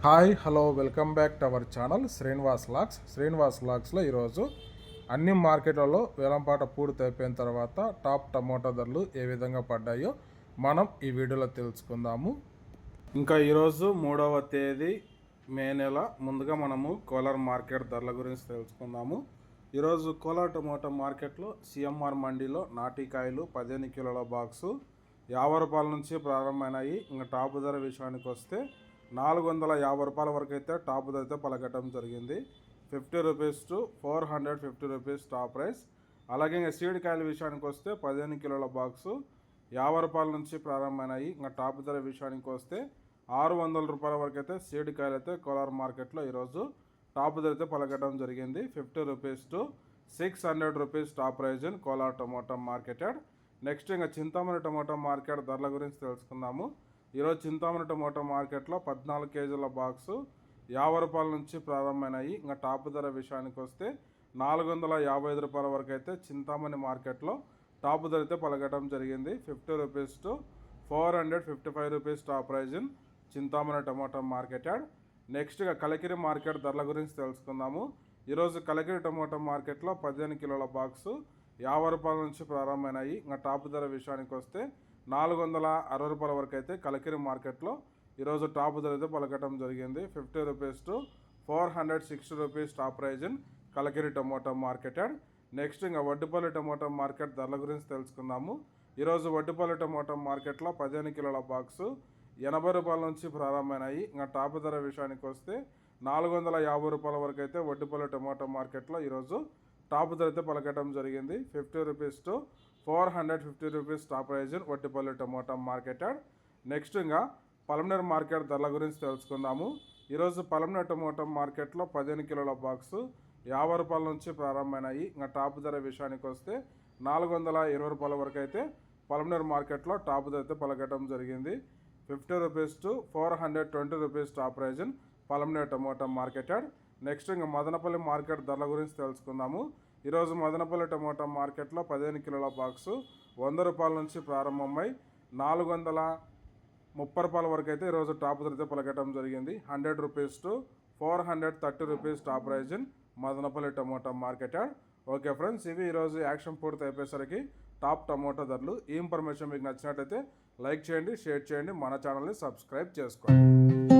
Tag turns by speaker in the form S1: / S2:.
S1: Hi hello welcome back to our channel Srinivas లాక్స్లో ఈరోజు అన్ని మార్కెట్లలో వేలంపాట పూర్తి అయిపోయిన తర్వాత టాప్ టమోటా ధరలు ఏ విధంగా పడ్డాయో మనం ఈ వీడియోలో తెలుసుకుందాము. ఇంకా ఈరోజు 3వ తేదీ మే నెల. ముందుగా మనము కోలార్ మార్కెట్ ధరల గురించి తెలుసుకుందాము. ఈరోజు కోలార్ టమోటా మార్కెట్లో సిఎంఆర్ మండీలో నాటికాయలు 15 కిలోల బాక్సు 50 రూపాయల నుంచి ప్రారంభమైనాయి. ఇంకా టాప్ ధర విషయానికి వస్తే 450 రూపాయల వరకు అయితే టాప్ ధర అయితే పలకటం జరిగింది. 50 rupees to 450 rupees top price. అలాగే ఇంకా సీడ్ కాయల విషయానికి వస్తే 15 కిలోల బాక్సు 50 రూపాయల నుంచి ప్రారంభమైనాయి. ఇంకా టాప్ ధర విషయానికి వస్తే 600 రూపాయల వరకు అయితే సీడ్ కాయలు అయితే కోలార్ మార్కెట్లో ఈరోజు టాప్ ధర అయితే పలకటం జరిగింది. 50 rupees to 600 rupees top prize in Kolar tomato marketed. Next ఇంకా చింతామణి టమోటా మార్కెట్ ధరల గురించి తెలుసుకుందాము. ఈరోజు చింతామణి టమోటా మార్కెట్లో 14 కేజీల బాక్సు 50 రూపాయల నుంచి ప్రారంభమైనాయి. ఇంకా టాప్ ధర విషయానికి వస్తే 455 రూపాయల వరకు అయితే చింతామణి మార్కెట్లో టాప్ ధర అయితే పలకటం జరిగింది. 50 rupees to 455 rupees top prize in Chintamani tomato marketed. Next ఇక కలికిరి మార్కెట్ ధరల గురించి తెలుసుకుందాము. ఈరోజు కలికిరి టమోటా మార్కెట్లో 15 కిలోల బాక్సు 50 రూపాయల నుంచి ప్రారంభమైనాయి. ఇంకా టాప్ ధర విషయానికి వస్తే 460 రూపాయల వరకు అయితే కలికిరి మార్కెట్లో ఈరోజు టాప్ ధర అయితే పలకటం జరిగింది. 50 rupees to 460 rupees top prize in Kalikiri tomato marketed. Next ఇంకా వడ్డిపల్లి టమోటా మార్కెట్ ధరల గురించి తెలుసుకుందాము. ఈరోజు వడ్డిపల్లి టమోటా మార్కెట్లో 15 కిలోల బాక్సు 80 రూపాయల నుంచి ప్రారంభమైనాయి. ఇంకా టాప్ ధర విషయానికి వస్తే 450 రూపాయల వరకు అయితే వడ్డిపల్లి టమోటా మార్కెట్లో ఈరోజు టాప్ ధర అయితే పలకటం జరిగింది. 50 rupees to 450 rupees top prize in Vaddipalli tomato marketed. Next ఇంకా పలమనేరు మార్కెట్ ధరల గురించి తెలుసుకుందాము. ఈరోజు పలమనేరు టమోటా మార్కెట్లో 15 కిలోల బాక్సు 50 రూపాయల నుంచి ప్రారంభమైనాయి. ఇంకా టాప్ ధర విషయానికి వస్తే 420 రూపాయల వరకు అయితే పలమనేరు మార్కెట్లో టాప్ ధర అయితే పలకటం జరిగింది. 50 rupees to 420 rupees top prize in Palamaner tomato marketed. Next ఇంకా మదనపల్లి మార్కెట్ ధరల గురించి తెలుసుకుందాము. ఈరోజు మదనపల్లి టమోటా మార్కెట్లో 15 కిలోల బాక్సు 100 రూపాయల నుంచి ప్రారంభమై 430 రూపాయల వరకు అయితే ఈరోజు టాప్ ధర అయితే పలకటం జరిగింది. 100 rupees to 430 rupees top prize in Madanapalle tomato marketed. Okay friends, ఇవి ఈరోజు యాక్షన్ పూర్తి అయిపోయేసరికి టాప్ టమోటా ధరలు. ఈ ఇన్ఫర్మేషన్ మీకు నచ్చినట్లయితే లైక్ చేయండి, షేర్ చేయండి, మన ఛానల్ని సబ్స్క్రైబ్ చేసుకోండి.